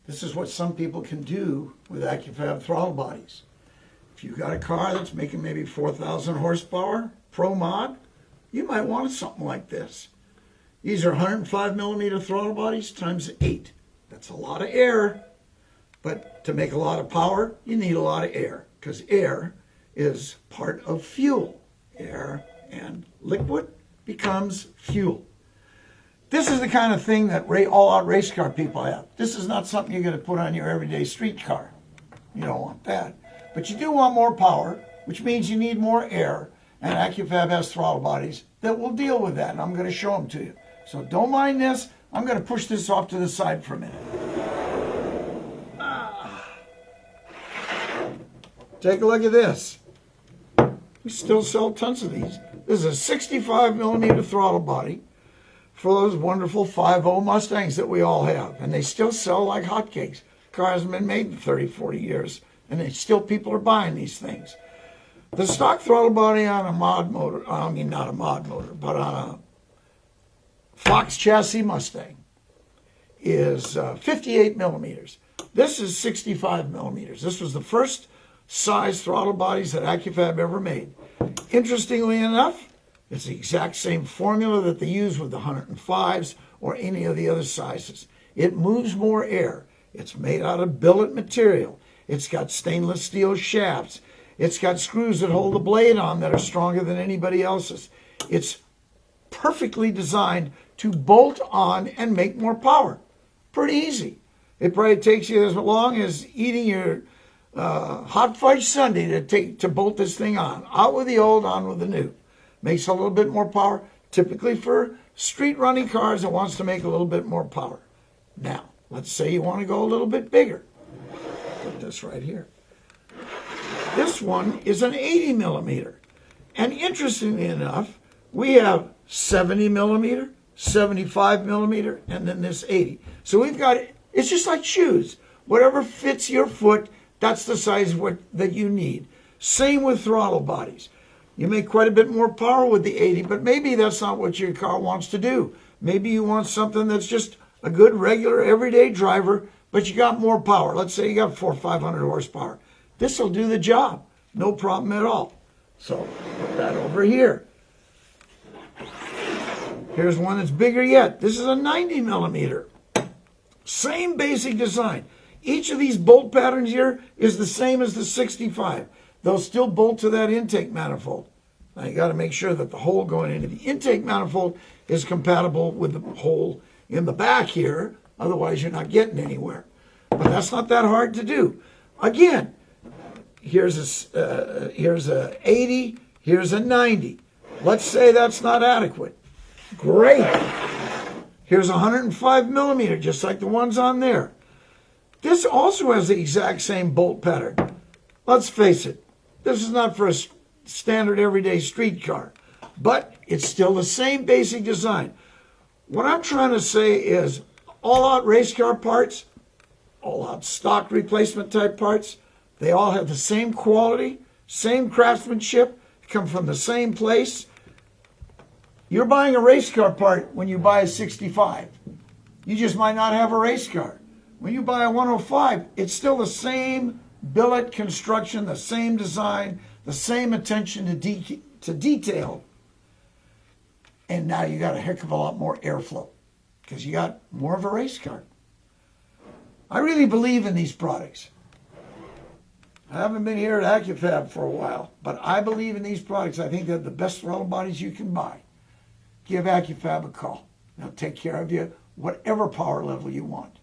This is what some people can do with Accufab throttle bodies. If you've got a car that's making maybe 4,000 horsepower, pro mod, you might want something like this. These are 105mm throttle bodies times 8. That's a lot of air, but to make a lot of power, you need a lot of air, because air is part of fuel. Air and liquid becomes fuel. This is the kind of thing that all-out race car people have. This is not something you're going to put on your everyday street car. You don't want that. But you do want more power, which means you need more air, and Accufab has throttle bodies that will deal with that, and I'm going to show them to you. So don't mind this. I'm going to push this off to the side for a minute. Take a look at this. We still sell tons of these. This is a 65mm throttle body for those wonderful 5.0 Mustangs that we all have. And they still sell like hotcakes. Car hasn't been made in 30, 40 years. And still people are buying these things. The stock throttle body on a mod motor, I mean not a mod motor, but on a Fox chassis Mustang is 58mm. This is 65mm. This was the first size throttle bodies that Accufab ever made. Interestingly enough, it's the exact same formula that they use with the 105s or any of the other sizes. It moves more air. It's made out of billet material. It's got stainless steel shafts. It's got screws that hold the blade on that are stronger than anybody else's. It's perfectly designed to bolt on and make more power. Pretty easy. It probably takes you as long as eating your hot fudge sundae to bolt this thing on. Out with the old, on with the new. Makes a little bit more power, typically for street running cars that wants to make a little bit more power. Now, let's say you want to go a little bit bigger. Put this right here. This one is an 80mm. And interestingly enough, we have 70mm, 75mm, and then this 80. So we've got, it's just like shoes. Whatever fits your foot, that's the size that you need. Same with throttle bodies. You make quite a bit more power with the 80, but maybe that's not what your car wants to do. Maybe you want something that's just a good, regular, everyday driver, but you got more power. Let's say you got 400 or 500 horsepower. This will do the job. No problem at all. So put that over here. Here's one that's bigger yet. This is a 90mm. Same basic design. Each of these bolt patterns here is the same as the 65. They'll still bolt to that intake manifold. Now you got to make sure that the hole going into the intake manifold is compatible with the hole in the back here. Otherwise, you're not getting anywhere. But that's not that hard to do. Again, here's a 80, here's a 90. Let's say that's not adequate. Great. Here's a 105mm, just like the ones on there. This also has the exact same bolt pattern. Let's face it, this is not for a standard everyday street car, but it's still the same basic design. What I'm trying to say is all-out race car parts, all-out stock replacement type parts, they all have the same quality, same craftsmanship, come from the same place. You're buying a race car part when you buy a 65. You just might not have a race car. When you buy a 105, it's still the same billet construction, the same design, the same attention to detail. And now you got a heck of a lot more airflow because you got more of a race car. I really believe in these products. I haven't been here at Accufab for a while, but I believe in these products. I think they're the best throttle bodies you can buy. Give Accufab a call. They'll take care of you, whatever power level you want.